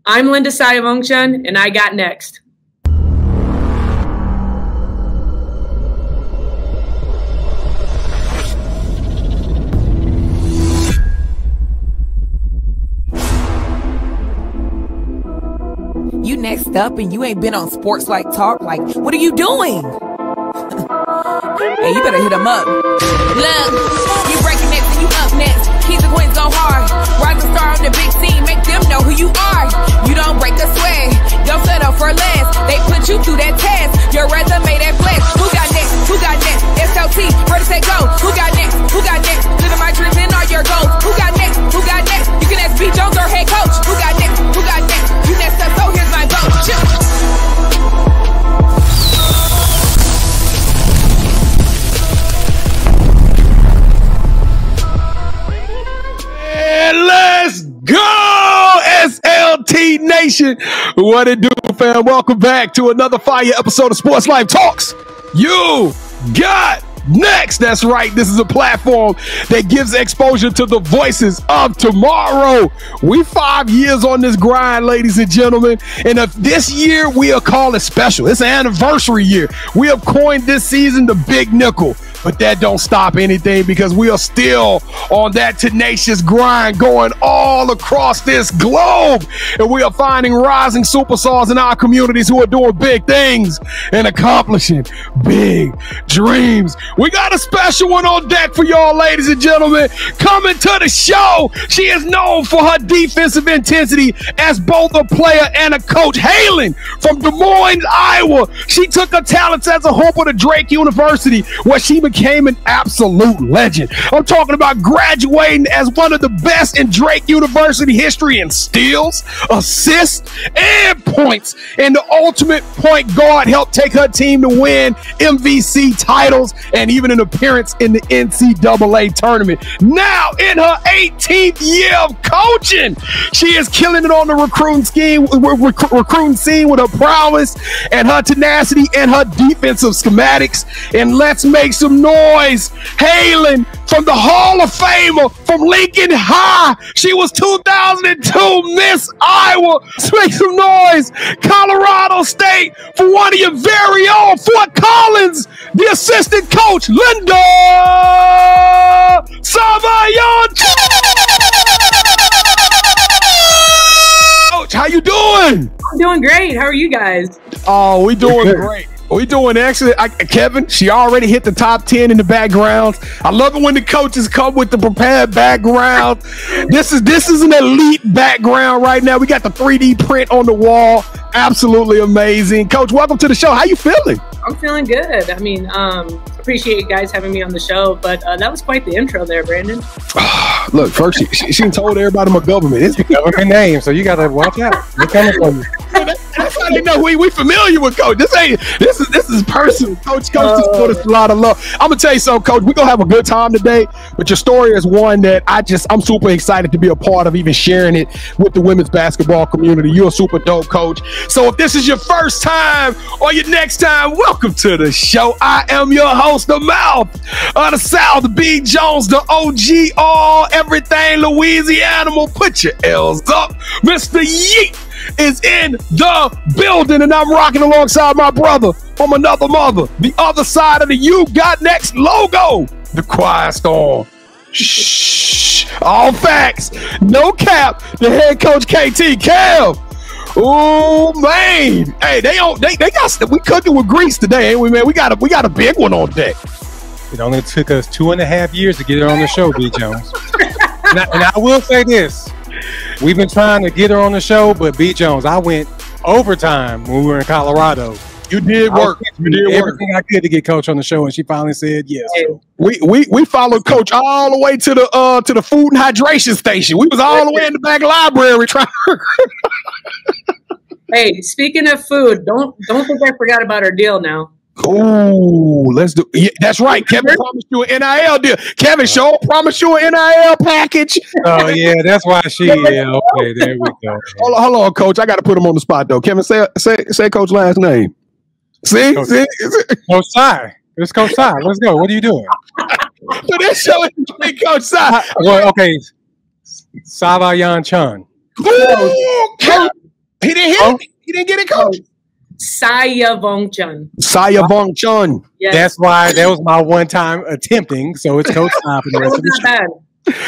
I'm Linda Sayavongchanh, and I got next. You next up and you ain't been on Sports Like Talk. Like, what are you doing? Hey, you better hit him up. Look, you breaking next and you up next. Keys and queens go hard. Rising star on the big scene, make them know who you are. You don't break the sweat, don't settle for less. They put you through that test, your resume that flex. Who got next? Who got next? SLT, ready, say go. Who got next? Who got next? Living my dreams and all your goals. Who got next? Who got next? You can ask B. Jones or head coach. Who got next? Who got next? You next up, so here's my vote. Let's go, SLT Nation. What it do, fam? Welcome back to another fire episode of Sports Life Talks. You got next. That's right. This is a platform that gives exposure to the voices of tomorrow. We 5 years on this grind, ladies and gentlemen. And if this year we'll call it special. It's an anniversary year. We have coined this season the Big Nickel. But that don't stop anything because we are still on that tenacious grind going all across this globe. And we are finding rising superstars in our communities who are doing big things and accomplishing big dreams. We got a special one on deck for y'all, ladies and gentlemen. Coming to the show, she is known for her defensive intensity as both a player and a coach. Hailing from Des Moines, Iowa, she took her talents as a hooper to Drake University, where she became an absolute legend. I'm talking about graduating as one of the best in Drake University history in steals, assists, and points. And the ultimate point guard helped take her team to win MVC titles and even an appearance in the NCAA tournament. Now, in her 18th year of coaching, she is killing it on the recruiting scene with her prowess and her tenacity and her defensive schematics. And let's make some noise, hailing from the Hall of Famer from Lincoln High. She was 2002 Miss Iowa. Let's make some noise, Colorado State, for one of your very own Fort Collins, the assistant coach, Linda Sayavongchanh. Coach, how you doing? I'm doing great. How are you guys? Oh, we doing great. We doing excellent. Kevin, she already hit the top 10 in the backgrounds. I love it when the coaches come with the prepared background. This is an elite background right now. We got the 3D print on the wall. Absolutely amazing. Coach, welcome to the show. How you feeling? I'm feeling good. I mean, appreciate you guys having me on the show, but that was quite the intro there, Brandon. Look, first she told everybody my government. It's government name, so you gotta watch out. They're coming from you. That's how they know we familiar with Coach. This is personal. Coach just put us a lot of love. I'm gonna tell you something, Coach. We're gonna have a good time today, but your story is one that I'm super excited to be a part of, even sharing it with the women's basketball community. You're a super dope coach. So if this is your first time or your next time, welcome to the show. I am your host, the mouth of the South, B. Jones, the OG, all everything Louisiana. Put your L's up. Mr. Yeet is in the building, and I'm rocking alongside my brother from another mother, the other side of the You Got Next logo, the Quiet Storm. Shh, all facts, no cap. The head coach, KT Kev. Oh man, hey, they got we cooking with grease today, ain't we, man? We got a big one on deck. It only took us 2.5 years to get her on the show, B. Jones. and I will say this. We've been trying to get her on the show, but B. Jones, I went overtime when we were in Colorado. You did work. You did everything I could to get Coach on the show, and she finally said yes. So. We followed Coach all the way to the food and hydration station. We was all the way in the back library trying to Hey, speaking of food, don't think I forgot about our deal now. Oh, let's do. Yeah, that's right. Kevin promised you an NIL deal. Kevin Shaw promised you an NIL package. Oh yeah, that's why she. Yeah, okay, there we go. Hold on, Coach. I got to put him on the spot though. Kevin, say Coach last name. See, Coach Sy. It's Coach Sy. Let's go. What are you doing? So this show is Coach Sy. Well, okay. Sayavongchanh. He didn't hit it. He didn't get it, coach. Sayavongchanh. Sayavongchanh. Yes. That's why that was my one time attempting. So it's Coach Sai for the rest of the show. Not bad.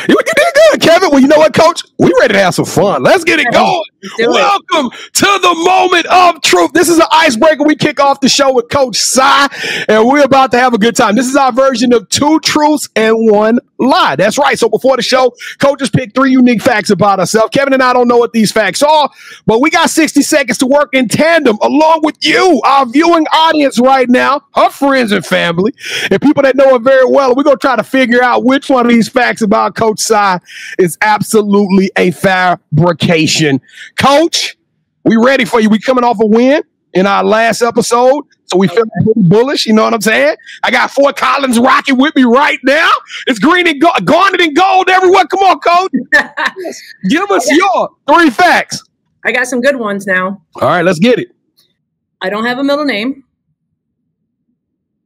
You did good, Kevin. Well, you know what, Coach? We ready to have some fun. Let's get it going. Welcome to the moment of truth. This is an icebreaker. We kick off the show with Coach Sai, and we're about to have a good time. This is our version of 2 truths and 1 lie. That's right. So before the show, Coach has picked 3 unique facts about herself. Kevin and I don't know what these facts are, but we got 60 seconds to work in tandem along with you, our viewing audience right now, her friends and family, and people that know her very well. We're going to try to figure out which one of these facts about Coach Sai is absolutely a fabrication. Coach, we ready for you. We coming off a win in our last episode, so we feel pretty bullish. You know what I'm saying? I got Fort Collins rocking with me right now. It's green and garnet and gold everywhere. Come on, Coach. Give us your 3 facts. I got some good ones now. All right, let's get it. I don't have a middle name.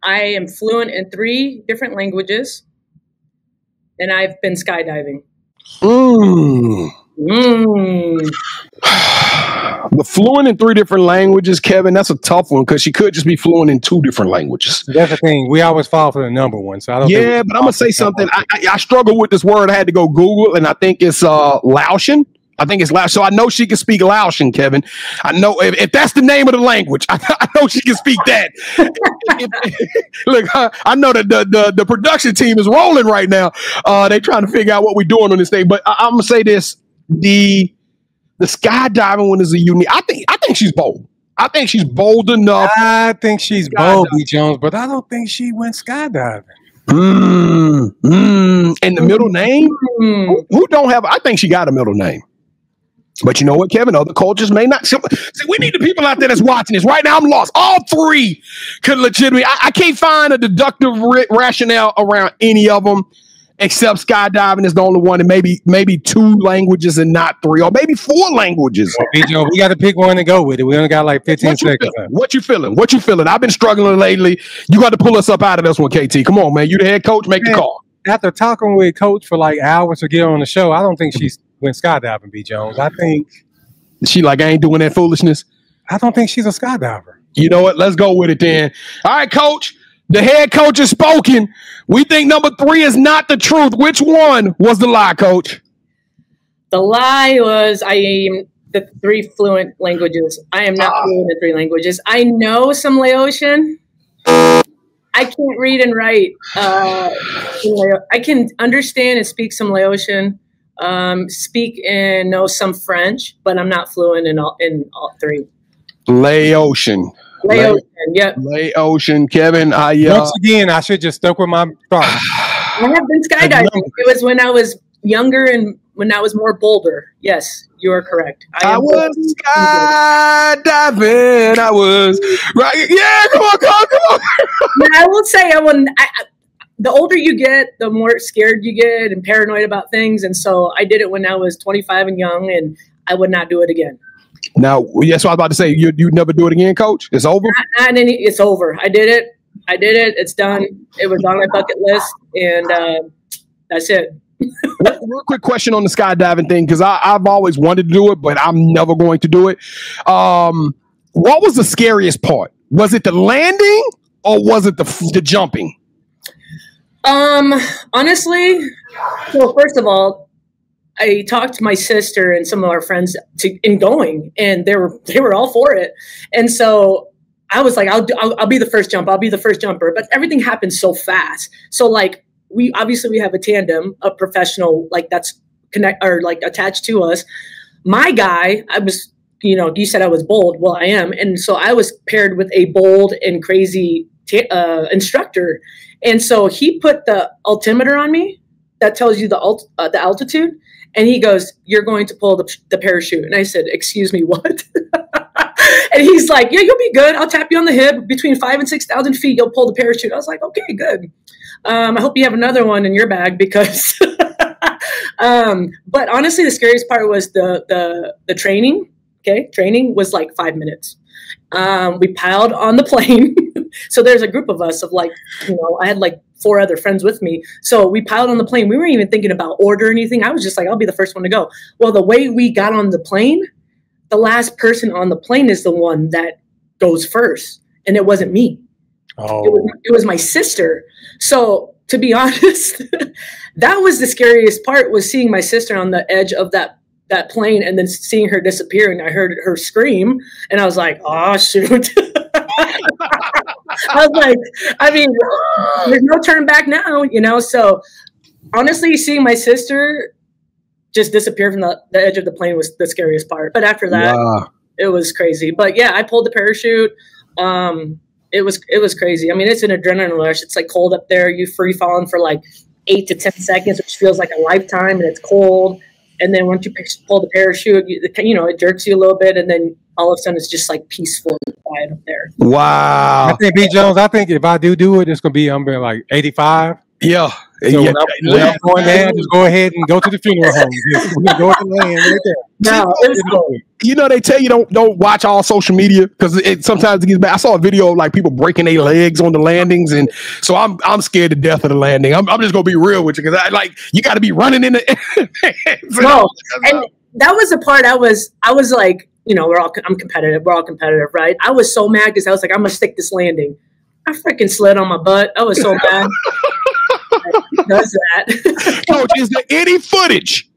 I am fluent in 3 different languages. And I've been skydiving. The fluent in 3 different languages, Kevin, that's a tough one because she could just be fluent in 2 different languages. That's the thing. We always fall for the number one. So I don't but I'm going to say something. I struggle with this word. I had to go Google, and I think it's Laotian. I think it's Laotian. So I know she can speak Laotian, Kevin. I know if that's the name of the language, I know she can speak that. Look, I know that the production team is rolling right now. They're trying to figure out what we're doing on this thing. But I'm going to say this. The skydiving one is a unique. I think she's bold. I think she's bold enough. I think she's bold, B. Jones, but I don't think she went skydiving. And the middle name? Who don't have? I think she got a middle name. But you know what, Kevin? Other cultures may not. See, we need the people out there that's watching this. Right now, I'm lost. All 3 could legitimately. I can't find a deductive rationale around any of them, except skydiving is the only one, and maybe 2 languages and not 3, or maybe 4 languages. Well, we got to pick one to go with it. We only got like 15 seconds. What you feeling? I've been struggling lately. You got to pull us up out of this one, KT. Come on, man. You the head coach. Make the call. After talking with Coach for like hours to get on the show, I don't think she's went skydiving, B. Jones. I think she I ain't doing that foolishness. I don't think she's a skydiver. You know what? Let's go with it then. All right, Coach. The head coach has spoken. We think number 3 is not the truth. Which one was the lie, Coach? The lie was I am the 3 fluent languages. I am not fluent in 3 languages. I know some Laotian. I can't read and write. I can understand and speak some Laotian. Speak and know some French, but I'm not fluent in all 3. Laotian. Yep. Laotian, Kevin. Once again, I should just stuck with my thought. I have been skydiving. It was when I was younger and when I was more bolder. Yes, you are correct. I was skydiving. I was right. Yeah, come on. I will say the older you get, the more scared you get and paranoid about things. And so I did it when I was 25 and young, and I would not do it again. Now, that's what I was about to say. You never do it again, Coach? It's over? It's over. I did it. It's done. It was on my bucket list, and that's it. Real quick question on the skydiving thing, because I've always wanted to do it, but I'm never going to do it. What was the scariest part? Was it the landing or was it the jumping? Honestly, well, first of all, I talked to my sister and some of our friends in going, and they were all for it. And so I was like, I'll be the first jump. I'll be the first jumper. But everything happened so fast. So like we have a tandem, a professional that's attached to us. My guy, I was, you said I was bold. Well, I am, and so I was paired with a bold and crazy instructor. And so he put the altimeter on me that tells you the altitude. And he goes, "You're going to pull the parachute." And I said, "Excuse me, what?" And he's like, "Yeah, you'll be good. I'll tap you on the hip. Between 5,000 and 6,000 feet, you'll pull the parachute." I was like, "Okay, good. I hope you have another one in your bag because." But honestly, the scariest part was the training. Okay, training was like 5 minutes. We piled on the plane. So there's a group of us of I had 4 other friends with me. So we piled on the plane. We weren't even thinking about order or anything. I was just like, I'll be the first one to go. Well, the way we got on the plane, the last person on the plane is the one that goes first. And it wasn't me. Oh. It was my sister. So to be honest, that was the scariest part, was seeing my sister on the edge of that plane and then seeing her disappear. And I heard her scream and I was like, oh, shoot. I was like, I mean, there's no turn back now, you know? So honestly, seeing my sister just disappear from the edge of the plane was the scariest part. But after that, it was crazy. But yeah, I pulled the parachute. It was crazy. I mean, it's an adrenaline rush. It's like cold up there. You free falling for like 8 to 10 seconds, which feels like a lifetime, and it's cold. And then once you pull the parachute, you know, it jerks you a little bit, and then all of a sudden it's just like peaceful and quiet up there. Wow. I think B. Jones, I think if I do it, it's gonna be I'm like 85. Yeah. So when I'm going there, just go ahead and go to the funeral home. We're gonna go to the land right there. No, you know, they tell you don't watch all social media because it sometimes it gets bad. I saw a video of like people breaking their legs on the landings, and so I'm scared to death of the landing. I'm just gonna be real with you because you got to be running in the. No, and that was the part I was like, you know, I'm competitive. We're all competitive, right? I was so mad because I was like, I'm gonna stick this landing. I freaking slid on my butt. I was so mad. Does that? Coach, is there any footage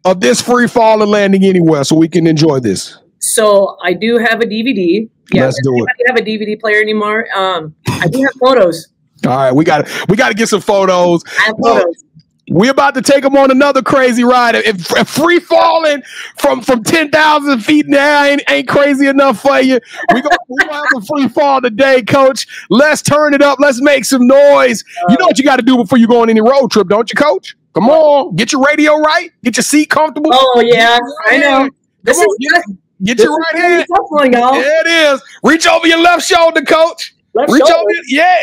of this free fall and landing anywhere so we can enjoy this? So I do have a DVD. Yeah, let's do it. I don't have a DVD player anymore. I do have photos. All right, we got to get some photos. I have photos. We're about to take them on another crazy ride. If free falling from 10,000 feet in the air ain't crazy enough for you, we're gonna have a free fall today, Coach. Let's turn it up. Let's make some noise. You know what you got to do before you go on any road trip, don't you, Coach? Come on, get your radio right. Get your seat comfortable. Oh yeah, I know. Get your right hand. There it is. Reach over your left shoulder, Coach. Reach over,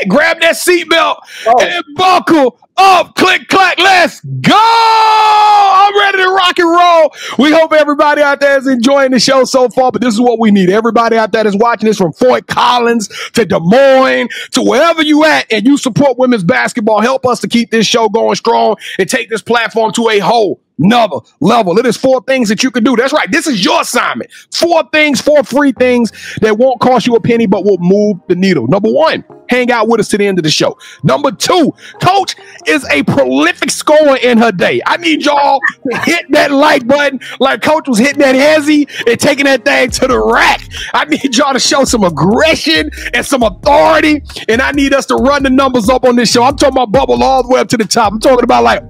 grab that seatbelt and buckle up. Click, clack, let's go. I'm ready to rock and roll. We hope everybody out there is enjoying the show so far, but this is what we need. Everybody out there that's watching this from Fort Collins to Des Moines to wherever you at and you support women's basketball, help us to keep this show going strong and take this platform to a whole another level. It is 4 things that you can do. That's right. This is your assignment. 4 free things that won't cost you a penny, but will move the needle. Number 1, hang out with us to the end of the show. Number 2, Coach is a prolific scorer in her day. I need y'all to hit that like button like Coach was hitting that hezzy and taking that thing to the rack. I need y'all to show some aggression and some authority, and I need us to run the numbers up on this show. I'm talking about bubble all the way up to the top. I'm talking about like...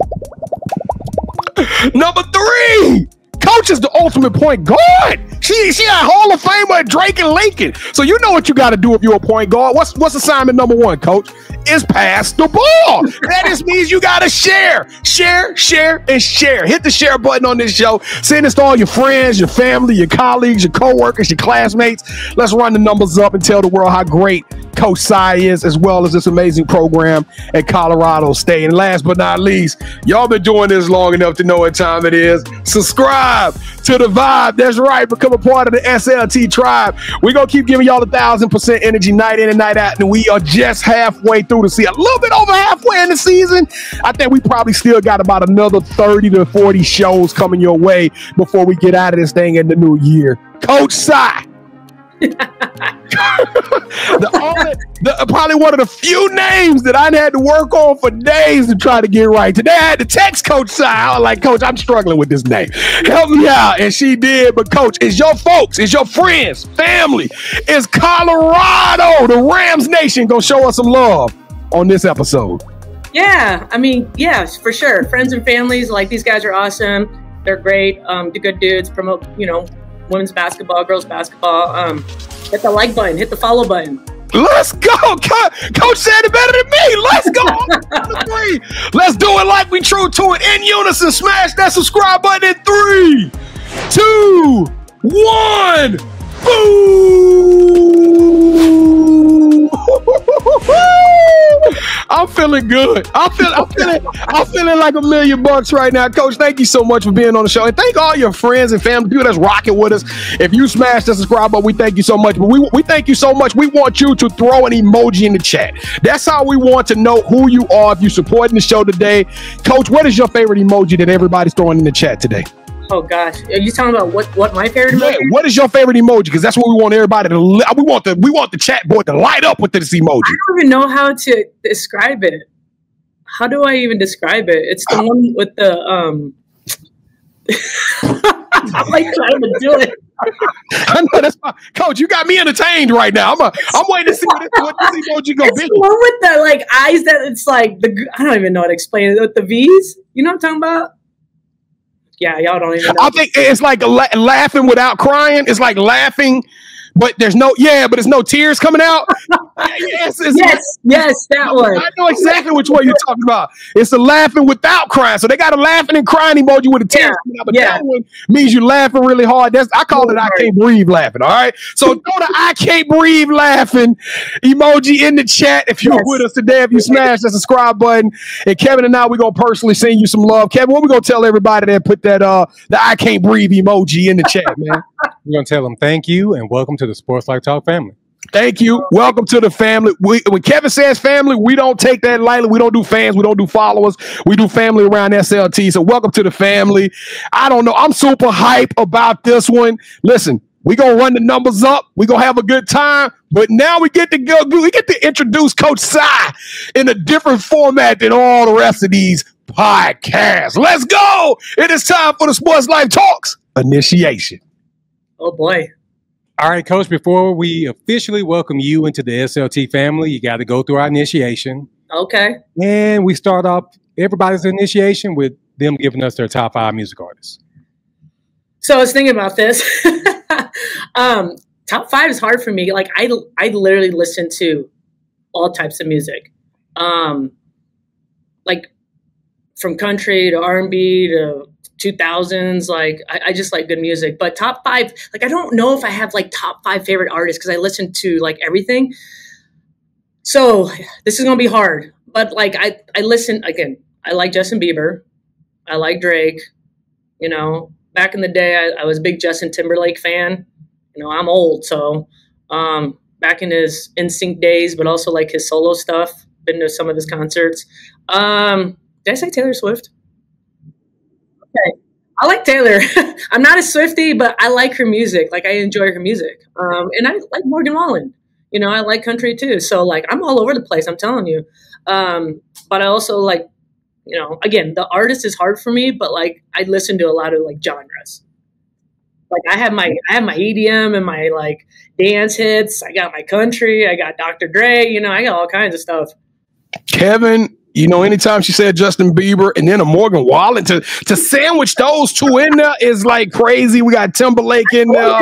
Number 3, Coach is the ultimate point guard. She a Hall of Famer, Drake and Lincoln. So you know what you got to do if you're a point guard. What's assignment number 1, Coach? Is pass the ball. That just means you got to share, and share. Hit the share button on this show. Send this to all your friends, your family, your colleagues, your coworkers, your classmates. Let's run the numbers up and tell the world how great Coach Sy is, as well as this amazing program at Colorado State. And last but not least, y'all been doing this long enough to know what time it is. Subscribe to the vibe. That's right. Become a part of the SLT tribe. We're going to keep giving y'all 1,000% energy night in and night out. And we are just halfway through the season. A little bit over halfway in the season. I think we probably still got about another 30 to 40 shows coming your way before we get out of this thing in the new year. Coach Sy. Probably one of the few names that I had to work on for days to try to get right. Today I had to text Coach Sy. I was like, Coach, I'm struggling with this name. Help me out. And she did. But Coach, it's your folks, it's your friends, family, it's Colorado, the Rams Nation gonna show us some love on this episode. Yeah, I mean, yes, for sure. Friends and families, like, these guys are awesome. They're great. They're good dudes. Promote, you know, women's basketball, girls basketball. Hit the like button, hit the follow button. Let's go. Coach said it better than me. Let's go. Let's do it like we true to it. In unison, smash that subscribe button in 3, 2, 1. Boom. I'm feeling good. I'm feeling like $1 million right now. Coach, thank you so much for being on the show. And thank all your friends and family, people that's rocking with us. If you smash the subscribe button, we thank you so much. But we thank you so much. We want you to throw an emoji in the chat. That's how we want to know who you are if you're supporting the show today. Coach, what is your favorite emoji that everybody's throwing in the chat today? Oh gosh, are you talking about what my favorite emoji? Yeah, what is your favorite emoji? Because that's what we want everybody to. We want the chat board to light up with this emoji. I don't even know how to describe it. How do I even describe it? It's the one with the I'm like trying to do it. I know that's fine. Coach, you got me entertained right now. I'm waiting to see what this emoji gonna be. It's the one with the like eyes that it's like I don't even know how to explain it. With the V's, you know what I'm talking about? Yeah, y'all don't even know. I think it's like laughing without crying. It's like laughing, but there's no tears coming out. Yes, that one. I know exactly which one you're talking about. It's the laughing without crying. So they got a laughing and crying emoji with a tear coming out, but that one means you're laughing really hard. I call it I can't breathe laughing. All right. So throw the I can't breathe laughing emoji in the chat if you're with us today. If you smash the subscribe button, and Kevin and I, we're gonna personally send you some love. Kevin, what we gonna tell everybody that put that the I can't breathe emoji in the chat, man? We're gonna tell them thank you and welcome to the Sports Life Talk family. Thank you. Welcome to the family. When Kevin says family, we don't take that lightly. We don't do fans. We don't do followers. We do family around SLT. So welcome to the family. I don't know. I'm super hype about this one. Listen, we're going to run the numbers up. We're going to have a good time. But now we get to go. We get to introduce Coach Cy in a different format than all the rest of these podcasts. Let's go. It is time for the Sports Life Talks initiation. Oh, boy. All right, Coach, before we officially welcome you into the SLT family, you got to go through our initiation. Okay. And we start off everybody's initiation with them giving us their top 5 music artists. So I was thinking about this. Top 5 is hard for me. Like I literally listen to all types of music. Like from country to R&B to 2000s, like I just like good music. But top 5, like I don't know if I have like top 5 favorite artists because I listen to like everything. So this is gonna be hard. But like I listen again. I like Justin Bieber. I like Drake. You know, back in the day, I was a big Justin Timberlake fan. You know, I'm old, so back in his NSYNC days, but also like his solo stuff. Been to some of his concerts. Did I say Taylor Swift? Okay. I like Taylor. I'm not a Swiftie, but I like her music. Like I enjoy her music. And I like Morgan Wallen. You know, I like country too. So like I'm all over the place, I'm telling you. But I also like, you know, again, the artist is hard for me, but like I listen to a lot of like genres. Like I have my EDM and my like dance hits. I got my country. I got Dr. Dre. You know, I got all kinds of stuff. Kevin, you know, anytime she said Justin Bieber and then a Morgan Wallen, to sandwich those two in there is like crazy. We got Timberlake in there.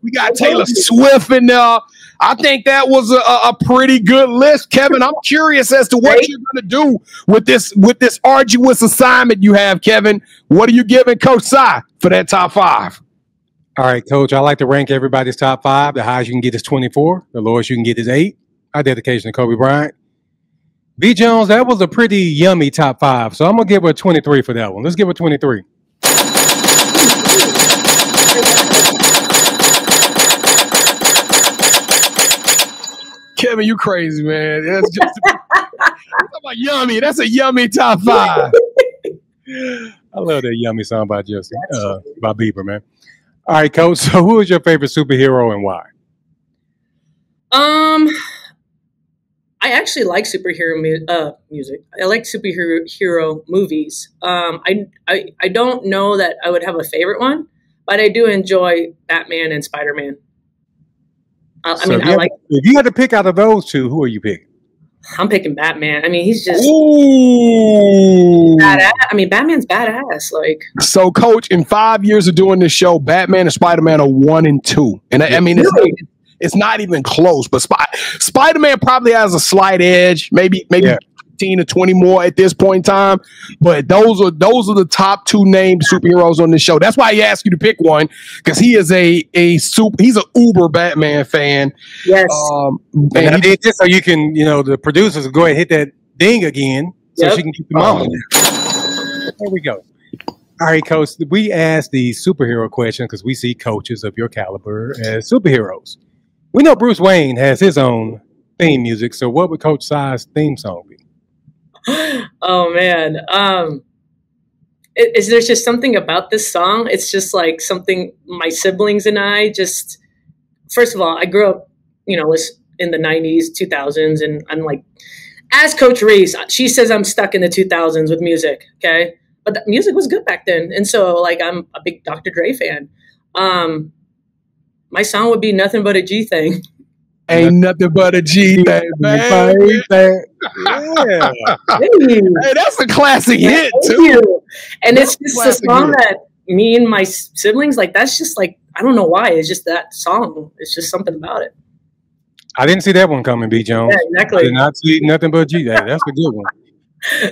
We got Taylor Swift in there. I think that was a pretty good list. Kevin, I'm curious as to what you're going to do with this arduous assignment you have, Kevin. What are you giving Coach Cy for that top 5? All right, Coach, I like to rank everybody's top 5. The highest you can get is 24. The lowest you can get is 8. Our dedication to Kobe Bryant. B. Jones, that was a pretty yummy top 5. So I'm going to give her a 23 for that one. Let's give her 23. Kevin, you crazy, man. That's just about yummy. That's a yummy top 5. I love that yummy song by Justin, by Bieber, man. All right, Coach. So who is your favorite superhero and why? I actually like superhero music. I like superhero movies. I don't know that I would have a favorite one, but I do enjoy Batman and Spider-Man. I mean, if you had to pick out of those two, who are you picking? I'm picking Batman. I mean, he's just Ooh. badass. I mean, Batman's badass. Like, so, Coach, in 5 years of doing this show, Batman and Spider-Man are 1 and 2, and I mean, it's not even close. But Spider-Man probably has a slight edge, maybe 15 or 20 more at this point in time. But those are the top 2 named superheroes on this show. That's why he asked you to pick one, because he is he's an uber Batman fan. Yes. And I did this so you can, you know, the producers go ahead and hit that ding again so she can keep them on. There we go. All right, Coach, we asked the superhero question because we see coaches of your caliber as superheroes. We know Bruce Wayne has his own theme music, so what would Coach Cy's theme song be? Oh man, there's just something about this song. It's just like something my siblings and I just, first of all, I grew up, was in the 90s, 2000s. And I'm like, as Coach Reese, she says I'm stuck in the 2000s with music. Okay. But the music was good back then. And so like, I'm a big Dr. Dre fan. My song would be Nothing But a G Thing. Ain't nothing but a G thing, baby. Yeah. Hey, that's a classic hit, too. And it's just a song that me and my siblings, like, that's just like, I don't know why. It's just that song. It's just something about it. I didn't see that one coming, B. Jones. Yeah, exactly. I did not see Nothing But G. That's a good one.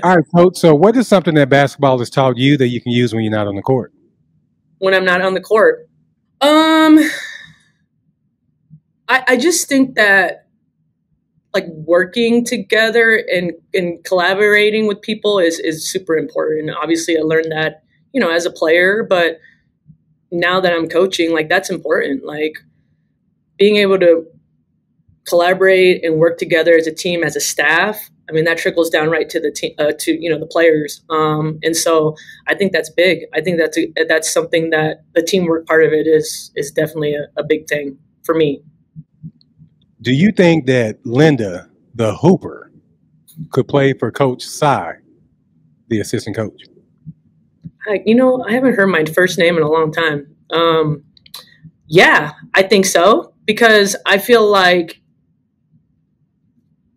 All right, Coach. So what is something that basketball has taught you that you can use when you're not on the court? When I'm not on the court? I just think that like working together and collaborating with people is super important. Obviously I learned that, as a player, but now that I'm coaching, like that's important. Like being able to collaborate and work together as a team, as a staff. I mean, that trickles down right to the team, the players. And so I think that's big. I think that's something that the teamwork part of it is definitely a big thing for me. Do you think that Linda, the Hooper, could play for Coach Sy, the assistant coach? I haven't heard my first name in a long time. Yeah, I think so, because I feel like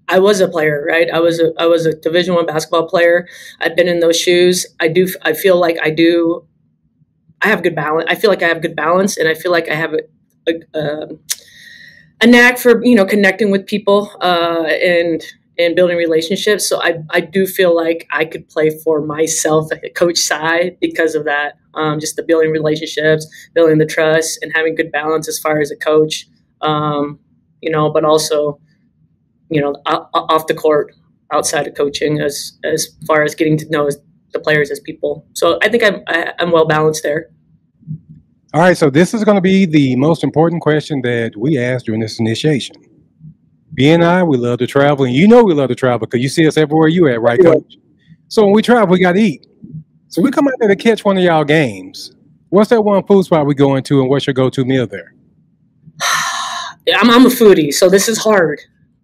I was a player, right? I was a Division I basketball player. I've been in those shoes. I feel like I have good balance. I feel like I have good balance, and I feel like I have a knack for connecting with people and building relationships. So I do feel like I could play for myself, like Coach Sy, because of that. Just the building relationships, building the trust, and having good balance as far as a coach. But also, off the court, outside of coaching, as far as getting to know the players as people. So I think I'm well balanced there. All right, so this is going to be the most important question that we asked during this initiation. B and I, we love to travel, and we love to travel because you see us everywhere you at, right, Coach? So when we travel, we got to eat. So we come out there to catch one of y'all games. What's that one food spot we go into, and what's your go-to meal there? I'm a foodie, so this is hard.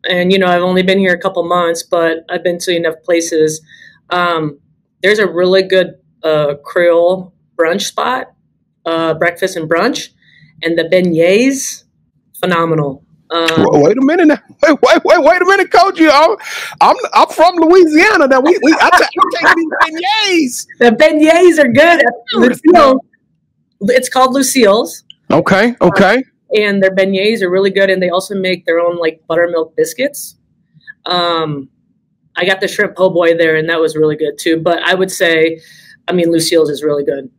And, I've only been here a couple months, but I've been to enough places. There's a really good Creole brunch spot. Breakfast and brunch, and the beignets, phenomenal. Wait a minute now. Wait a minute, Coach. I'm from Louisiana. Now I take these beignets. The beignets are good. Lucille. It's called Lucille's. Okay. And their beignets are really good, and they also make their own like buttermilk biscuits. I got the shrimp po' boy there, and that was really good too. But I would say, Lucille's is really good.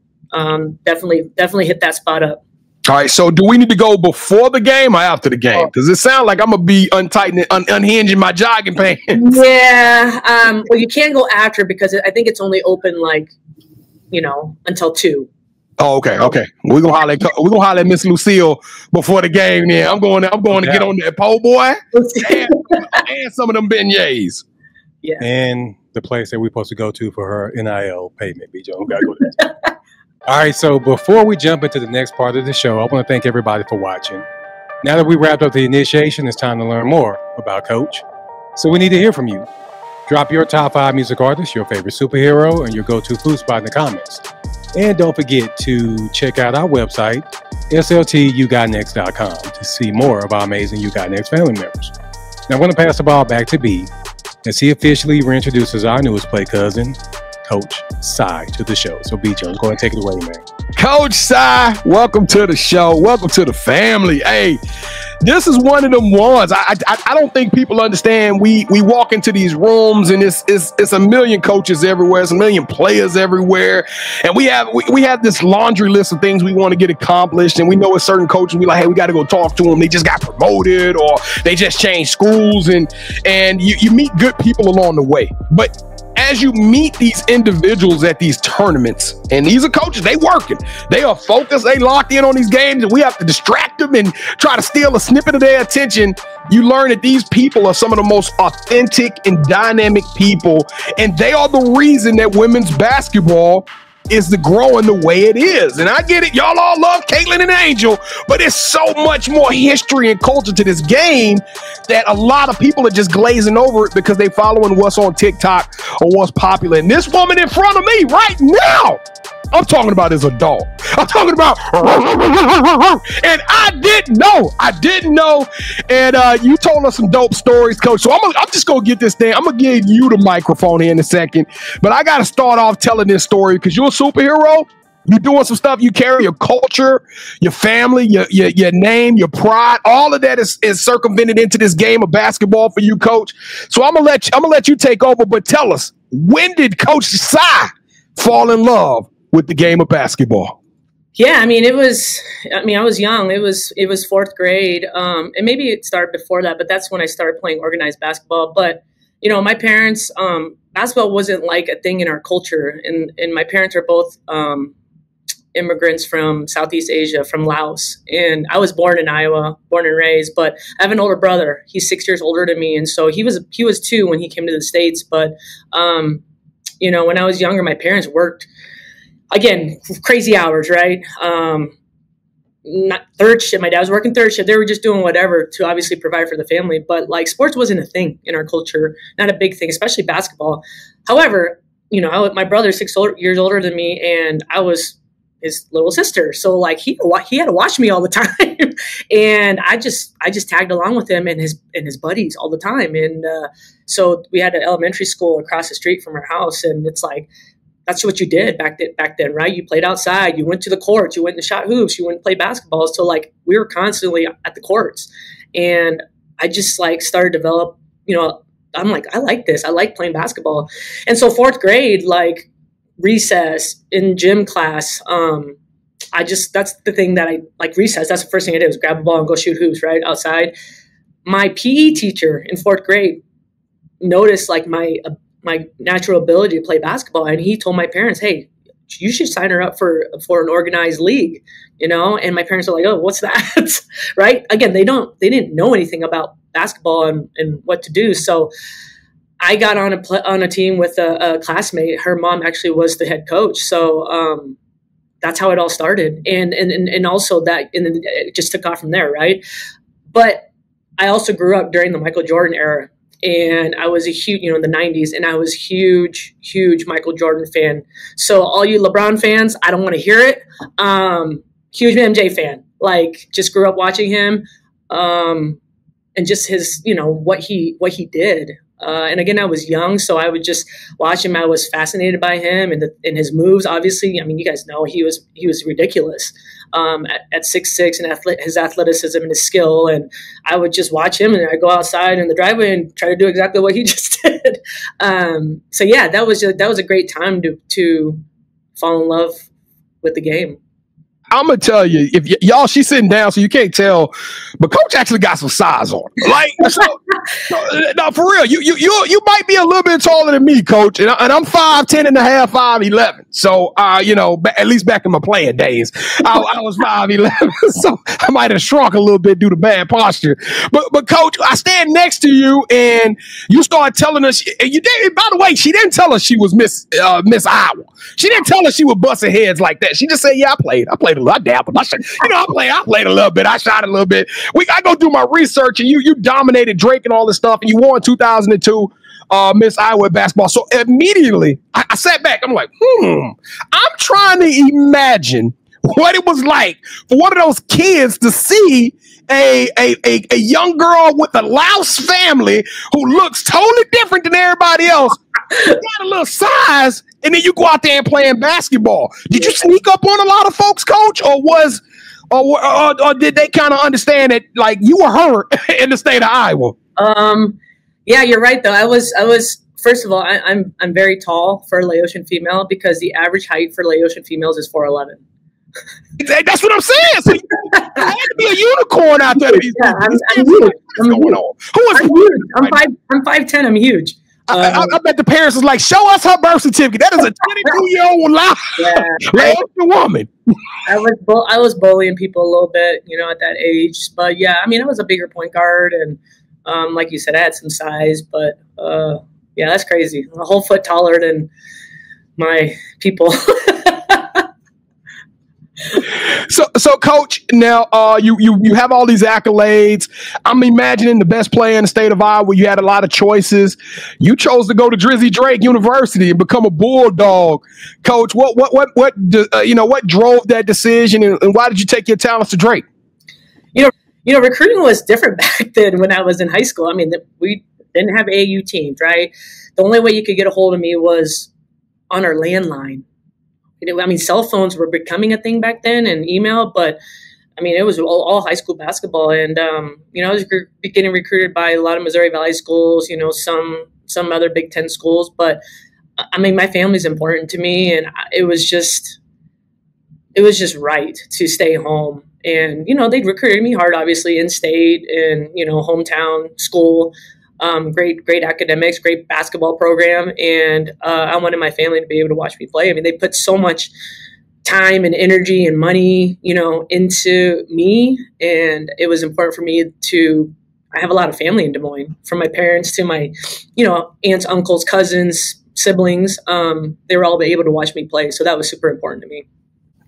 Definitely hit that spot up. All right, so do we need to go before the game or after the game? Because it sounds like I'm gonna be unhinging my jogging pants. Yeah. Well, you can't go after because I think it's only open until 2. Oh, okay. We're gonna holler at Miss Lucille before the game. Then I'm going to get on that po' boy and some of them beignets. Yeah. And the place that we're supposed to go to for her NIL payment, B. Jones. Gotta go there. All right, so before we jump into the next part of the show, I want to thank everybody for watching. Now that we wrapped up the initiation, it's time to learn more about Coach. So we need to hear from you. Drop your top 5 music artists, your favorite superhero, and your go-to food spot in the comments. And don't forget to check out our website, sltugotnext.com, to see more of our amazing You Got Next family members. Now I'm going to pass the ball back to B as he officially reintroduces our newest play cousin, Coach Sy, to the show. So B. Jones, go ahead and take it away, man. Coach Sy, welcome to the show. Welcome to the family. Hey, this is one of them ones. I don't think people understand. We walk into these rooms and it's a million coaches everywhere. It's a million players everywhere. And we have this laundry list of things we want to get accomplished. And we know a certain coaches, we like, hey, we got to go talk to them. They just got promoted or they just changed schools. And you meet good people along the way. But as you meet these individuals at these tournaments, and these are coaches, they working, they are focused, they locked in on these games, and we have to distract them and try to steal a snippet of their attention. You learn that these people are some of the most authentic and dynamic people, and they are the reason that women's basketball is the growing the way it is. And I get it. Y'all all love Caitlin and Angel, but there's so much more history and culture to this game that a lot of people are just glazing over it because they following what's on TikTok or what's popular. And this woman in front of me right now, I'm talking about is a dog. I'm talking about, and I didn't know. And you told us some dope stories, Coach. So I'm just gonna get this thing. I'm gonna give you the microphone here in a second. But I gotta start off telling this story because you're a superhero. You're doing some stuff. You carry your culture, your family, your name, your pride. All of that is circumvented into this game of basketball for you, Coach. So I'm gonna let you take over. But tell us, when did Coach Sy fall in love with the game of basketball? Yeah, I was young. It was fourth grade. And maybe it started before that, but that's when I started playing organized basketball. But, my parents, basketball wasn't like a thing in our culture. And my parents are both immigrants from Southeast Asia, from Laos. And I was born in Iowa, born and raised, but I have an older brother. He's 6 years older than me. And so he was 2 when he came to the States. But, when I was younger, my parents worked, again, crazy hours, right? Not third shift. My dad was working third shift. They were just doing whatever to obviously provide for the family. But like sports wasn't a thing in our culture, not a big thing, especially basketball. However, my brother's 6 years older than me, and I was his little sister. So like he had to watch me all the time, and I just tagged along with him and his buddies all the time. And so we had an elementary school across the street from our house, and it's like, that's what you did back then, right? You played outside, you went to the courts, you went and shot hoops, you went and played basketball. So like we were constantly at the courts, and I just like started to develop, I'm like, I like this. I like playing basketball. And so fourth grade, like recess in gym class, that's the thing that I like recess. That's the first thing I did was grab a ball and go shoot hoops right outside. My PE teacher in fourth grade noticed like my natural ability to play basketball. And he told my parents, hey, you should sign her up for an organized league, and my parents are like, oh, what's that? Right. Again, they didn't know anything about basketball and what to do. So I got on a team with a classmate. Her mom actually was the head coach. So, that's how it all started. And also that, and then it just took off from there. Right. But I also grew up during the Michael Jordan era. And I was a huge, in the 90s, and I was huge Michael Jordan fan. So all you LeBron fans, I don't want to hear it. Huge MJ fan, like just grew up watching him, and just his, what he did. And again, I was young, so I would just watch him. I was fascinated by him and his moves. Obviously, you guys know he was ridiculous at 6'6", and his athleticism and his skill. And I would just watch him, and I'd go outside in the driveway and try to do exactly what he just did. So yeah, that was a great time to fall in love with the game. I'm gonna tell you, if y'all, she's sitting down, so you can't tell, but Coach actually got some size on her. Like, no, for real, you might be a little bit taller than me, Coach, and I'm 5'10" and a half, 5'11". So, at least back in my playing days, I was 5'11", so I might have shrunk a little bit due to bad posture. But Coach, I stand next to you, and you start telling us. You did. By the way, she didn't tell us she was Miss Iowa. She didn't tell us she was busting heads like that. She just said, "Yeah, I played a little. I dabbled. I played a little bit. I shot a little bit. I go do my research, and you dominated Drake and all this stuff, and you won 2002 Miss Iowa basketball." So immediately, I sat back. I'm like, I'm trying to imagine what it was like for one of those kids to see a young girl with a Laos family who looks totally different than everybody else. You got a little size, and then you go out there and playing basketball. Did you sneak up on a lot of folks, Coach, or did they kind of understand that like you were her in the state of Iowa? Yeah, you're right though. I was first of all, I'm very tall for a Laotian female because the average height for Laotian females is 4'11". That's what I'm saying. So you had to be a unicorn out there. Yeah, I'm huge. I'm 5'10". I'm huge. I bet the parents was like, "Show us her birth certificate. That is a 22-year-old Laotian woman." I was bullying people a little bit, at that age. But yeah, I was a bigger point guard, and like you said, I had some size. But yeah, that's crazy. A whole foot taller than my people. So, Coach, now you have all these accolades. I'm imagining the best player in the state of Iowa. You had a lot of choices. You chose to go to Drizzy Drake University and become a Bulldog. Coach, what drove that decision, and why did you take your talents to Drake? Recruiting was different back then when I was in high school. I mean, we didn't have AAU teams, right? The only way you could get a hold of me was on our landline. I mean, cell phones were becoming a thing back then, and email, but I mean, it was all high school basketball. And, I was getting recruited by a lot of Missouri Valley schools, some other Big Ten schools. But I mean, my family's important to me, and it was just right to stay home. And, they'd recruited me hard, obviously, in state and, hometown school. Great academics, great basketball program. And I wanted my family to be able to watch me play. I mean, they put so much time and energy and money, into me. And it was important for me I have a lot of family in Des Moines, from my parents to my, aunts, uncles, cousins, siblings. They were all able to watch me play. So that was super important to me.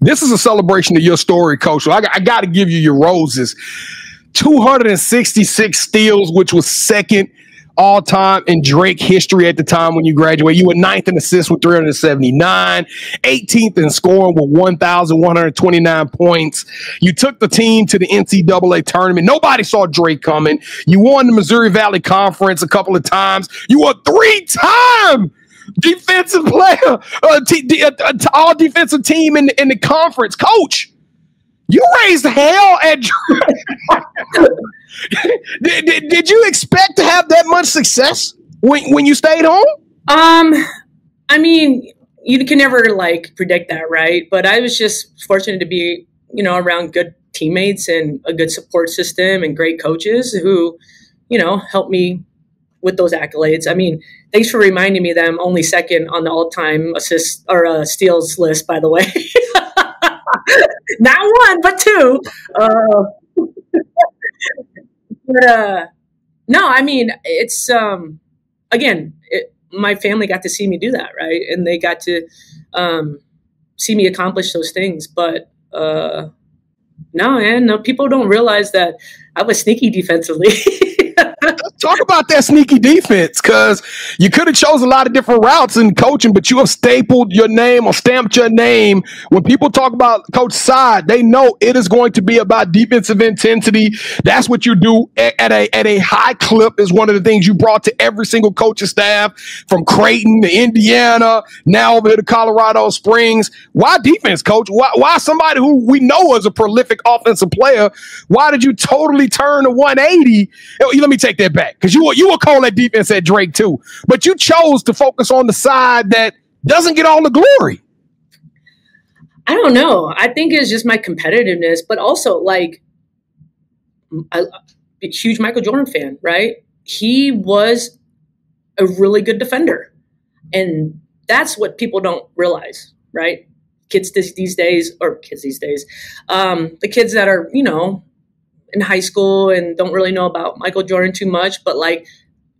This is a celebration of your story, Coach. So I got to give you your roses. 266 steals, which was second all-time in Drake history at the time when you graduated. You were 9th in assists with 379, 18th in scoring with 1,129 points. You took the team to the NCAA tournament. Nobody saw Drake coming. You won the Missouri Valley Conference a couple of times. You were 3-time defensive player, all defensive team in the conference. Coach, you raised hell at Drake. Did you expect to have that much success when you stayed home? I mean, you can never predict that, right? But I was just fortunate to be, around good teammates and a good support system and great coaches who, helped me with those accolades. I mean, thanks for reminding me that I'm only second on the all-time assists or steals list, by the way. Not one, but two. No, I mean, it's, again, my family got to see me do that, right? And they got to see me accomplish those things. But no, people don't realize that I was sneaky defensively. Talk about that sneaky defense, because you could have chose a lot of different routes in coaching, but you have stapled your name or stamped your name. When people talk about Coach Side, they know it is going to be about defensive intensity. That's what you do at a high clip. Is one of the things you brought to every single coaching staff, from Creighton to Indiana, now over here to Colorado Springs. Why defense, Coach? Why somebody who we know is a prolific offensive player? Why did you totally turn a 180? Let me take that back, because you will call that defense at Drake too, but you chose to focus on the side that doesn't get all the glory. I don't know. I think it's just my competitiveness, but also I'm a huge Michael Jordan fan, right? He was a really good defender, and that's what people don't realize, right? Kids these days, the kids that are, in high school and don't really know about Michael Jordan too much, but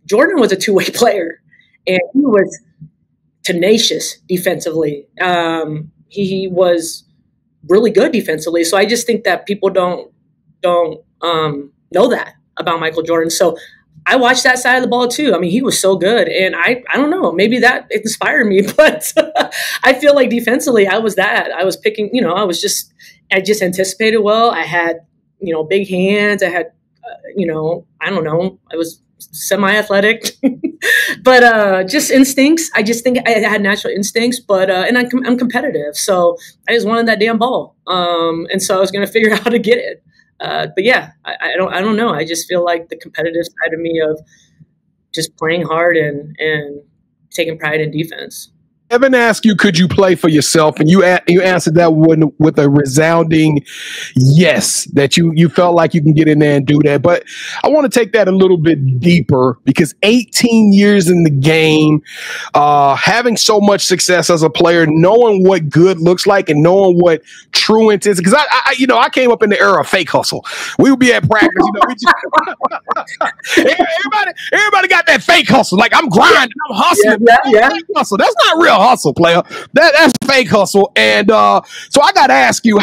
Jordan was a two-way player, and he was tenacious defensively. He was really good defensively. So I just think that people don't know that about Michael Jordan. So I watched that side of the ball too. I mean, he was so good, and I don't know, maybe that inspired me, but I feel like defensively I was that. I was picking, I just anticipated well. I had big hands. I had, I don't know, I was semi-athletic, but just instincts. I just think I had natural instincts, but and I'm competitive, so I just wanted that damn ball, and so I was going to figure out how to get it. But yeah, I don't know. I just feel like the competitive side of me of just playing hard and taking pride in defense. Evan asked you, could you play for yourself? And you answered that with a resounding yes, that you felt like you can get in there and do that. But I want to take that a little bit deeper, because 18 years in the game, having so much success as a player, knowing what good looks like and knowing what truant is. Because I came up in the era of fake hustle. We would be at practice, everybody got that fake hustle. Like, I'm grinding, I'm hustling. Yeah. Fake hustle. That's not real hustle, player. That's fake hustle. And so I got to ask you,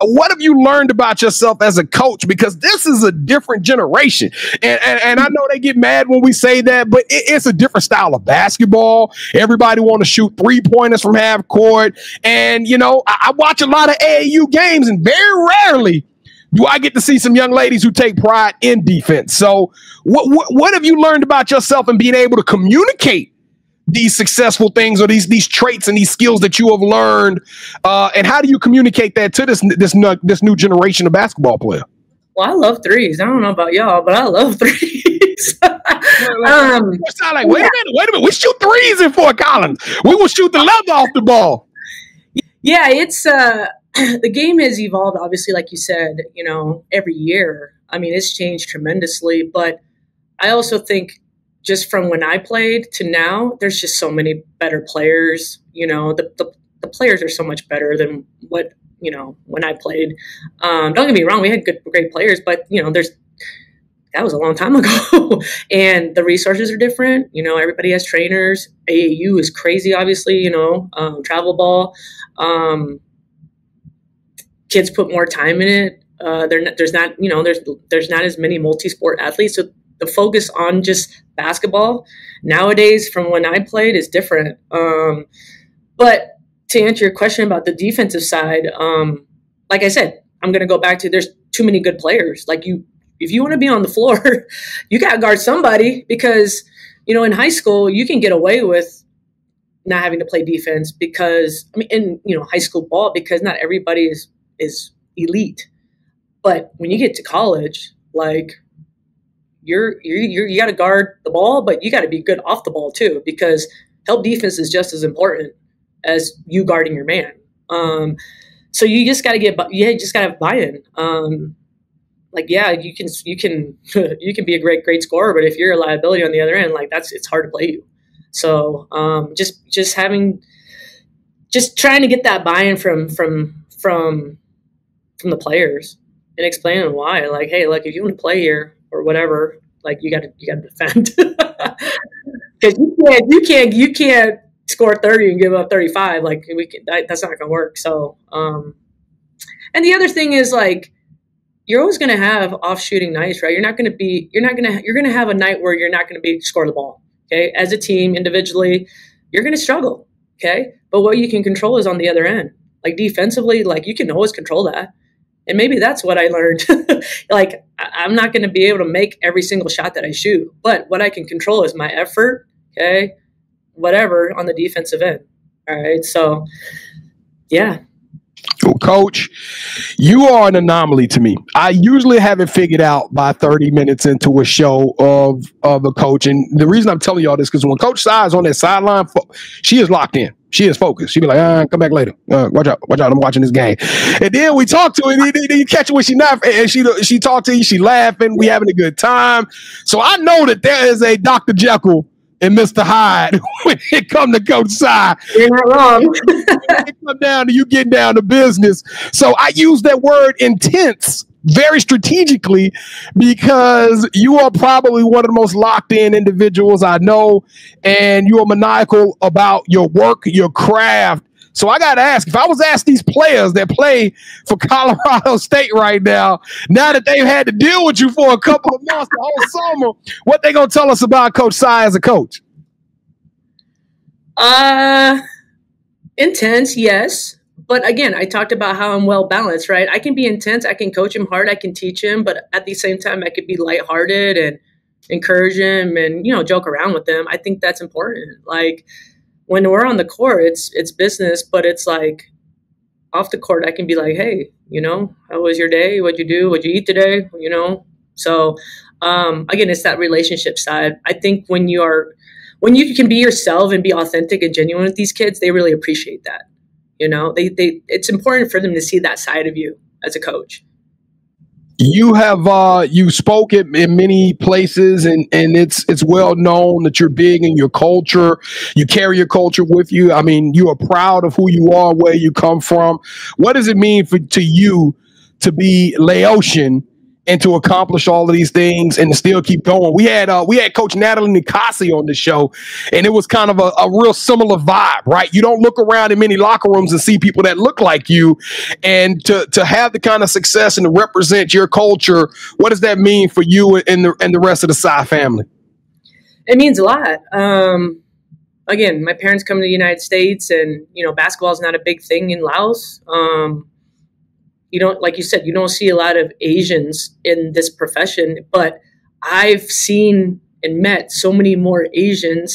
what have you learned about yourself as a coach? Because this is a different generation. And I know they get mad when we say that, but it's a different style of basketball. Everybody want to shoot 3-pointers from half court. And, you know, I watch a lot of AAU games, and very rarely do I get to see some young ladies who take pride in defense. So what have you learned about yourself and being able to communicate these successful things or these traits and these skills that you have learned? And how do you communicate that to this new generation of basketball player? Well, I love threes. I don't know about y'all, but I love threes. Wait a minute. We shoot threes in Fort Collins. We will shoot the leather off the ball. Yeah, it's the game has evolved, obviously, like you said, you know, every year. I mean, it's changed tremendously, but I also think just from when I played to now, there's just so many better players. You know, the players are so much better than what, you know, when I played. Don't get me wrong, we had great players, but, you know, that was a long time ago. And the resources are different. You know, everybody has trainers. AAU is crazy, obviously, you know, travel ball. Kids put more time in it. There's not as many multi-sport athletes. So the focus on just basketball nowadays from when I played is different. But to answer your question about the defensive side, like I said, I'm going to go back to there's too many good players. Like if you want to be on the floor, you got to guard somebody because, you know, in high school, you can get away with not having to play defense because, I mean, in, you know, high school ball, because not everybody is elite. But when you get to college, like you got to guard the ball, but you got to be good off the ball too, because help defense is just as important as you guarding your man. So you just got to have buy-in. Like, yeah, you can be a great scorer, but if you're a liability on the other end, like it's hard to play you. So just trying to get that buy-in from the players and explaining why, like, hey, look, if you want to play here or whatever, like you got to defend because you can't score 30 and give up 35. Like that's not gonna work. So and the other thing is, like, you're always gonna have off shooting nights, right? You're gonna have a night where you're not gonna be score the ball. Okay, as a team, individually, you're gonna struggle. Okay, but what you can control is on the other end. Like defensively, like you can always control that. And maybe that's what I learned. Like, I'm not going to be able to make every single shot that I shoot, but what I can control is my effort, okay, whatever, on the defensive end. All right, so, yeah. Well, Coach, you are an anomaly to me. I usually have it figured out by 30 minutes into a show of a coach. And the reason I'm telling y'all this, because when Coach Sai is on that sideline, she is locked in. She is focused. She be like, come back later. Watch out, I'm watching this game. And then we talk to her, and then you catch her when she not, and she talk to you, she laughing, we having a good time. So I know that there is a Dr. Jekyll and Mr. Hyde when it come to Coach Sai. You're not wrong. It come down to you getting down to business. So I use that word intense very strategically because you are probably one of the most locked in individuals I know, and you are maniacal about your work, your craft. So I got to ask, if I was asked these players that play for Colorado State right now that they've had to deal with you for a couple of months, the whole summer, what they going to tell us about Coach Sai as a coach? Intense, yes. But again, I talked about how I'm well balanced, right? I can be intense. I can coach him hard. I can teach him. But at the same time, I could be lighthearted and encourage him and, you know, joke around with him. I think that's important. Like, when we're on the court, it's business, but it's like off the court, I can be like, hey, you know, how was your day? What'd you do? What'd you eat today? You know? So, again, it's that relationship side. I think when you can be yourself and be authentic and genuine with these kids, they really appreciate that. You know, it's important for them to see that side of you as a coach. You have you spoke in many places, and it's well known that you're big in your culture. You carry your culture with you. I mean, you are proud of who you are, where you come from. What does it mean to you to be Laotian and to accomplish all of these things and to still keep going. We had Coach Natalie Nikasi on the show, and it was kind of a real similar vibe, right? You don't look around in many locker rooms and see people that look like you, and to have the kind of success and to represent your culture. What does that mean for you and the rest of the Sy family? It means a lot. Again, my parents come to the United States, and basketball is not a big thing in Laos. You don't, like you said, you don't see a lot of Asians in this profession, but I've seen and met so many more Asian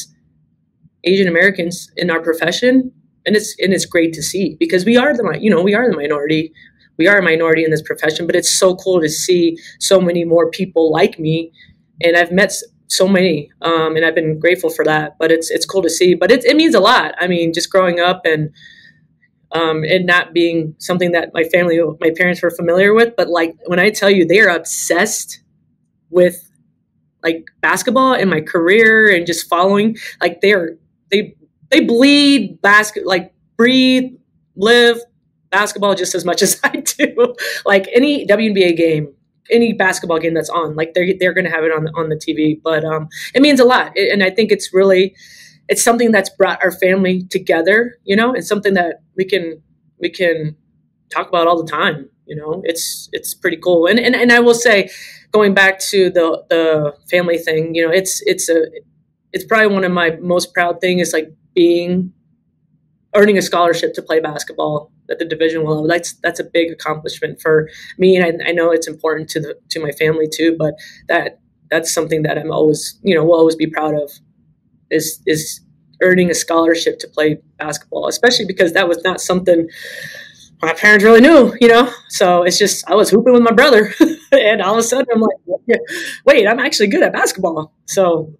Americans in our profession, and it's great to see, because we are the minority. We are a minority in this profession, but it's so cool to see so many more people like me, and I've met so many, and I've been grateful for that. But it's cool to see. But it means a lot. I mean, just growing up and not being something that my parents were familiar with. But like, when I tell you they are obsessed with like basketball and my career and just following, like they bleed breathe, live basketball just as much as I do. Like any WNBA game, any basketball game that's on, like they're going to have it on the TV. But it means a lot. And I think it's something that's brought our family together, it's something that we can talk about all the time. It's pretty cool. And I will say, going back to the family thing, it's probably one of my most proud things is like earning a scholarship to play basketball at the Division I level. That's a big accomplishment for me. And I know it's important to my family too, but that's something that I'm always, will always be proud of is earning a scholarship to play basketball, especially because that was not something my parents really knew, So it's just, I was hooping with my brother and all of a sudden I'm like, wait, I'm actually good at basketball. So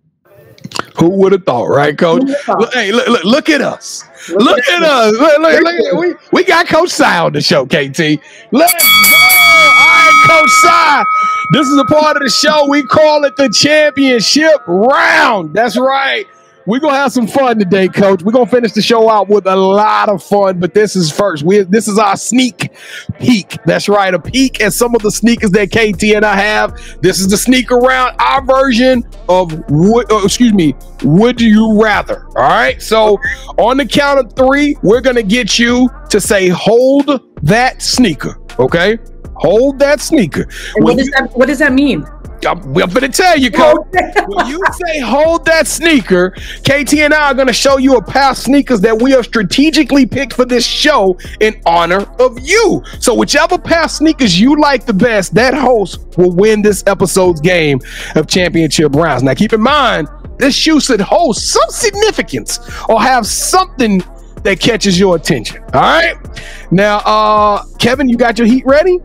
who would have thought, right, Coach? Hey, look at us. Look at us. Look, we got Coach Sy on the show, KT. Let's go. All right, Coach Sy. This is a part of the show. We call it the championship round. That's right. We're going to have some fun today, Coach. We're going to finish the show out with a lot of fun, but this is first. This is our sneak peek. That's right, a peek at some of the sneakers that KT and I have. This is the sneaker round, our version of Would You Rather? All right, so on the count of 3, we're going to get you to say, hold that sneaker, okay? Hold that sneaker. What does that mean? I'm going to tell you, Coach. When you say hold that sneaker, KT and I are going to show you a pair of sneakers that we have strategically picked for this show in honor of you. So whichever pair of sneakers you like the best, that host will win this episode's game of championship rounds. Now, keep in mind, this shoe should hold some significance or have something that catches your attention. All right? Now, Kevin, you got your heat ready?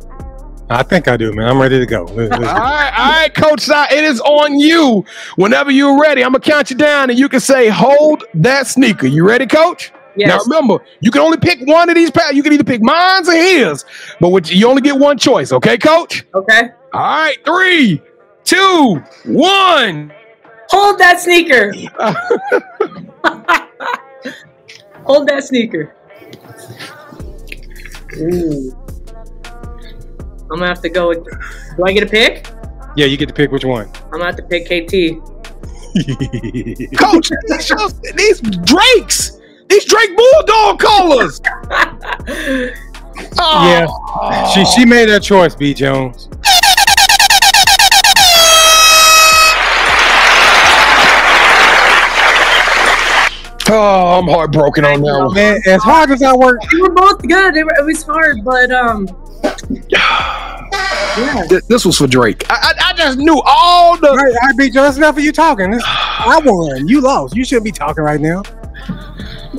I think I do, man. I'm ready to go. All right, Coach Sy, it is on you. Whenever you're ready, I'm going to count you down, and you can say, hold that sneaker. You ready, Coach? Yes. Now, remember, you can only pick one of these pairs. You can either pick mine or his, but you only get one choice. Okay, Coach? Okay. All right, 3, 2, 1. Hold that sneaker. Hold that sneaker. Ooh. I'm going to have to go with, do I get a pick? Yeah, you get to pick which one. I'm going to have to pick KT. Coach, these Drakes, these Drake Bulldog colors. Yeah, she made that choice, B. Jones. Oh, I'm heartbroken on that one. Man, as hard as I work. We were both good. It was hard, but yeah. This was for Drake. I just knew all the. All right, B. Jones, that's enough of you talking. I won. You lost. You shouldn't be talking right now.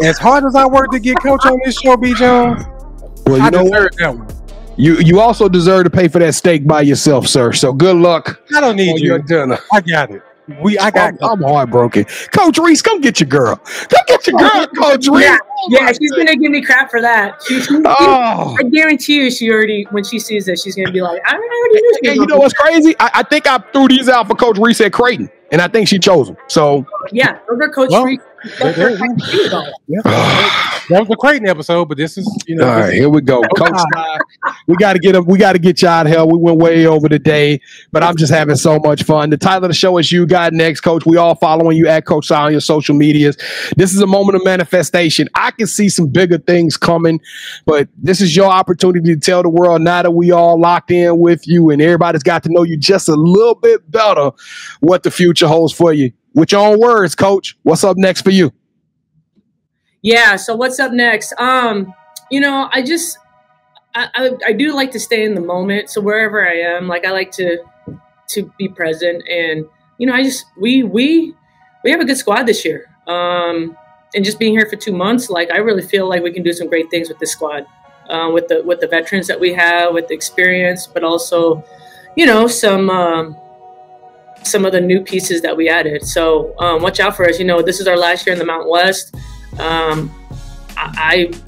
As hard as I work to get Coach on this show, B. Jones, well, you know what? That one. You also deserve to pay for that steak by yourself, sir. So good luck. I don't need you. Your dinner. I got it. I'm heartbroken. Coach Reese, come get your girl. Come get your girl, Coach Reese. Yeah, she's gonna give me crap for that. I guarantee you, she already, when she sees this, she's gonna be like, I already knew. Hey, you know what's crazy? I think I threw these out for Coach Reese at Creighton, and I think she chose them. So yeah, those are Coach Reese That was a Creighton episode, but this is, you know. All right, here we go. Coach Sy, we got to get him. We got to get you out of here. We went way over today, but I'm just having so much fun. The title of the show is You Got Next, Coach. We all following you at Coach Sy on your social medias. This is a moment of manifestation. I can see some bigger things coming, but this is your opportunity to tell the world now that we all locked in with you and everybody's got to know you just a little bit better what the future holds for you. With your own words, Coach, what's up next for you? Yeah, so what's up next? You know, I do like to stay in the moment. So wherever I am, like I like to be present, and you know, we have a good squad this year. And just being here for 2 months, like I really feel like we can do some great things with this squad, with the veterans that we have, with the experience, but also, you know, some of the new pieces that we added. So watch out for us. You know, this is our last year in the Mountain West. I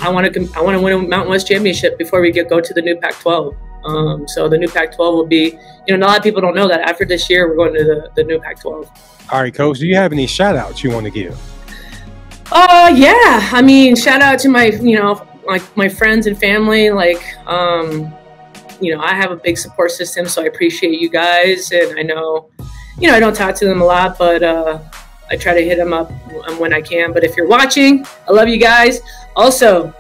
want to win a Mountain West championship before we go to the new Pac-12. So the new Pac-12 will be, you know, a lot of people don't know that after this year we're going to the new Pac-12. All right, Coach, do you have any shout outs you want to give? Yeah. I mean, shout out to my, you know, like my friends and family. Like, you know, I have a big support system, so I appreciate you guys. And I know, you know, I don't talk to them a lot, but I try to hit them up when I can. But if you're watching, I love you guys. Also,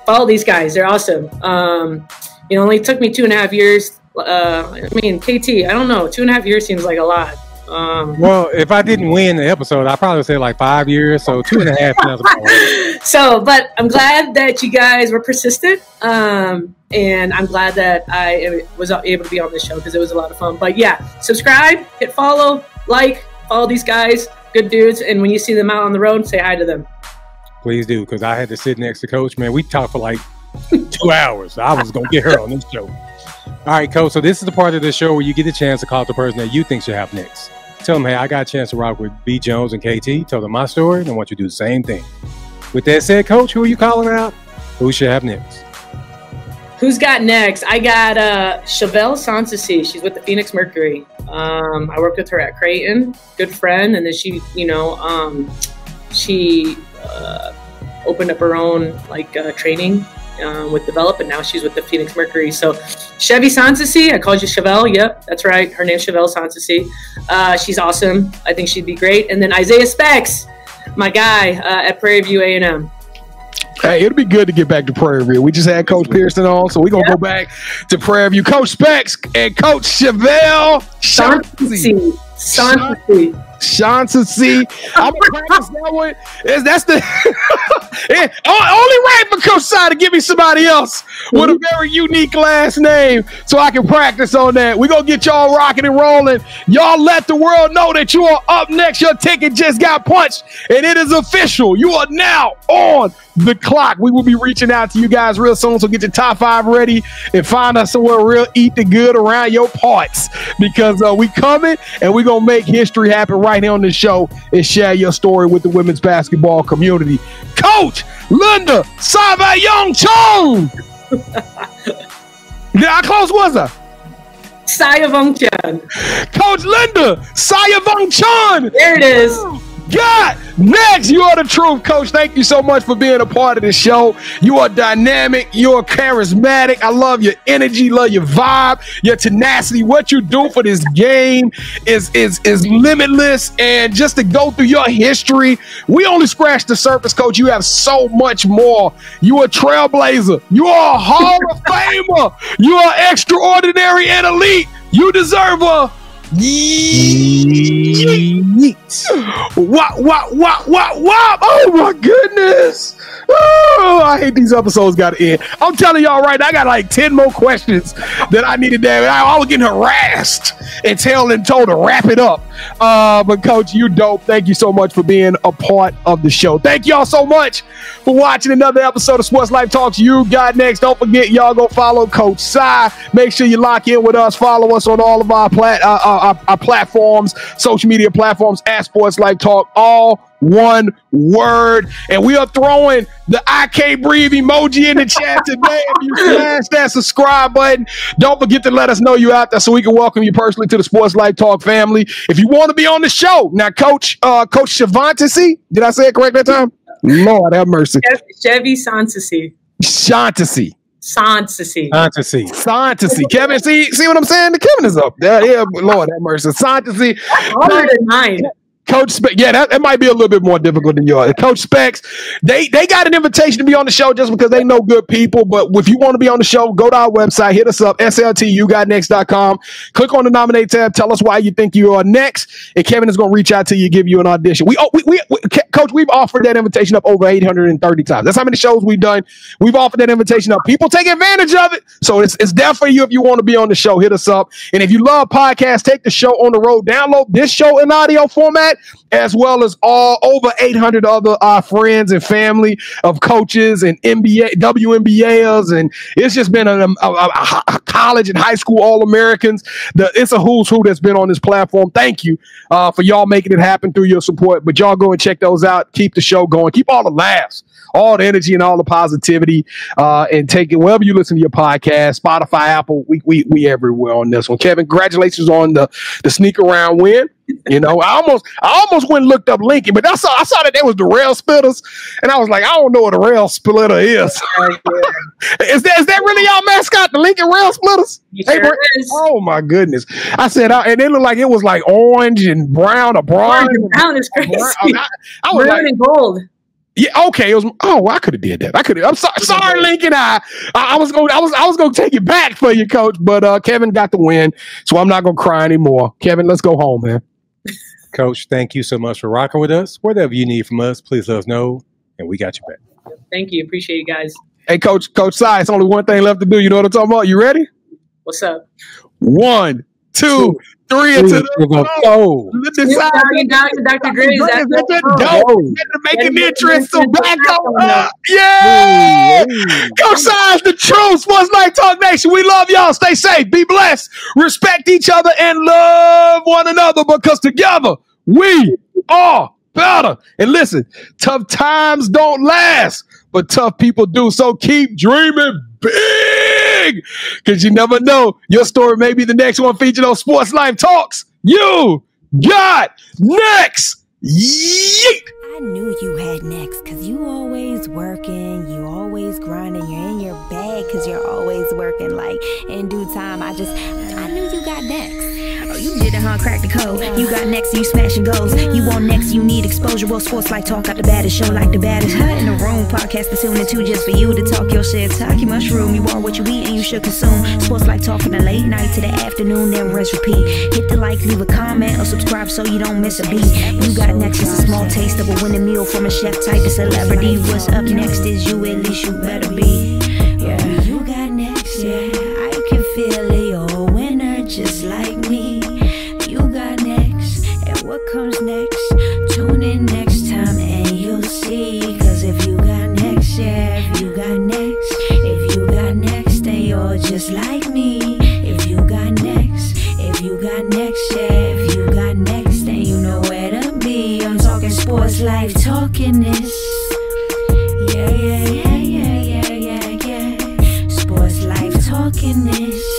follow these guys. They're awesome. You know, it only took me 2.5 years. I mean, KT, I don't know. 2.5 years seems like a lot. Well, if I didn't win the episode, I probably would say like 5 years. So 2.5 sounds about right. So, but I'm glad that you guys were persistent. And I'm glad that I was able to be on this show because it was a lot of fun. But yeah, subscribe, hit follow, like, follow these guys. Good dudes, and when you see them out on the road, say hi to them. Please do, because I had to sit next to Coach. Man, we talked for like 2 hours. I was going to get her on this show. All right, Coach, so this is the part of the show where you get a chance to call out the person that you think should have next. Tell them, hey, I got a chance to rock with B. Jones and KT. Tell them my story, and I want you to do the same thing. With that said, Coach, who are you calling out? Who should have next? Who's got next? I got Chevelle Sanssouci. She's with the Phoenix Mercury. I worked with her at Creighton, good friend, and then she, you know, she opened up her own like training with Develop, and now she's with the Phoenix Mercury. So Chevy Sanssouci, I called you Chevelle. Yep, that's right. Her name's Chevelle Sanssouci. She's awesome. I think she'd be great. And then Isaiah Specs, my guy at Prairie View A&M. Hey, it'll be good to get back to Prairie View. We just had Coach Pearson on, so we're going to go back to Prairie View. Coach Specs and Coach Chevelle Sanssouci. Sanssouci. I'm going to practice that one. That's the only right for Coach Sy to give me somebody else with a very unique last name so I can practice on that. We're going to get y'all rocking and rolling. Y'all let the world know that you are up next. Your ticket just got punched, and it is official. You are now on the clock. We will be reaching out to you guys real soon, so get your top 5 ready and find us somewhere real eat the good around your parts, because we coming and we're going to make history happen right here on this show and share your story with the women's basketball community. Coach Linda Sayavongchanh. Did I close? Was I? Sayavongchanh. Coach Linda Sayavongchanh. There it is. God, next, you are the truth, Coach. Thank you so much for being a part of this show. You are dynamic. You are charismatic. I love your energy, love your vibe, your tenacity. What you do for this game is limitless. And just to go through your history, we only scratched the surface, Coach. You have so much more. You are a trailblazer. You are a Hall of Famer. You are extraordinary and elite. You deserve a yeet. Wop, wop, wop, wop, wop. Oh my goodness. Oh, I hate these episodes got to end. I'm telling y'all right now, I got like 10 more questions that I needed to. I was getting harassed and told to wrap it up. But Coach, you dope. Thank you so much for being a part of the show. Thank y'all so much for watching another episode of Sports Life Talks. You got next. Don't forget, y'all go follow Coach Sy. Make sure you lock in with us. Follow us on all of our our platforms, social media platforms at Sports Life Talk, all one word. And we are throwing the I can't breathe emoji in the chat today. If you smash that subscribe button, don't forget to let us know you're out there so we can welcome you personally to the Sports Life Talk family. If you want to be on the show, now Coach Sayavongchanh, did I say it correct that time? Lord have mercy. Chevy Santasy. Shantasy. Kevin, see what I'm saying? The Kevin is up there. Yeah, Lord have mercy. Santasy. Harder than mine. Coach Specs, yeah, that might be a little bit more difficult than yours. Coach Specs, they got an invitation to be on the show just because they know good people. But if you want to be on the show, go to our website, hit us up, sltugotnext.com. Click on the nominate tab. Tell us why you think you are next, and Kevin is going to reach out to you, give you an audition. Coach, we've offered that invitation up over 830 times. That's how many shows we've done. We've offered that invitation up. People take advantage of it, so it's there for you if you want to be on the show. Hit us up, and if you love podcasts, take the show on the road. Download this show in audio format, as well as all over 800 other friends and family of coaches and WNBAs, and it's just been a college and high school All-Americans. It's a who's who that's been on this platform. Thank you for y'all making it happen through your support. But y'all go and check those out. Keep the show going. Keep all the laughs, all the energy, and all the positivity, and take it wherever you listen to your podcast, Spotify, Apple. We everywhere on this one. Kevin, congratulations on the sneak around win. You know, I almost went and looked up Lincoln, but I saw that there was the rail splitters, and I was like, I don't know what a rail splitter is. Is that really y'all mascot, the Lincoln Rail Splitters? Sure is. Oh my goodness! I said, and it looked like it was like orange and brown or bronze. Brown is crazy. I was Maroon and gold. Yeah, okay. It was. Oh, I could have did that. I'm sorry, Lincoln. I was gonna take it back for you, Coach. But Kevin got the win, so I'm not gonna cry anymore. Kevin, let's go home, man. Coach, thank you so much for rocking with us. Whatever you need from us, please let us know, and we got you back. Thank you. Appreciate you guys. Hey, Coach Sy, it's only one thing left to do. You know what I'm talking about? You ready? What's up? 1, 2, 3 into the go. Dr. Gray's making entrance to back up. Yeah! Coach Sy, the truth. Sports Life Talk Nation. We love y'all. Stay safe. Be blessed. Respect each other and love one another, because together we are better. And listen, tough times don't last, but tough people do. So keep dreaming big, because you never know. Your story may be the next one featured on Sports Life Talks. You got next. Yeet. I knew you had next, because you always working, you always grinding, you're in your bag because you're always working. Like, in due time, I knew you got next. Oh, you did it, huh? Crack the code. You got next, you smashing goals. You want next, you need exposure. Well, Sports Life Talk got the baddest show, like the baddest in the room. Podcast to tune into just for you to talk your shit. Talk your mushroom. You are what you eat and you should consume. Sports Life Talk from the late night to the afternoon, then rest repeat. Hit the like, leave a comment, or subscribe so you don't miss a beat. You got next is a small taste of a winning meal from a chef type of celebrity. What's up next is you, at least you better be. Yeah, you got next, yeah. I can feel it, you're a winner just like me. You got next, and what comes next? Tune in next time and you'll see. Cause if you got next, yeah, if you got next, then you're just like me. If you got next, yeah, if you got next, then you know where to be. I'm talking Sports Life, talking this. Yeah. Sports Life, talking this.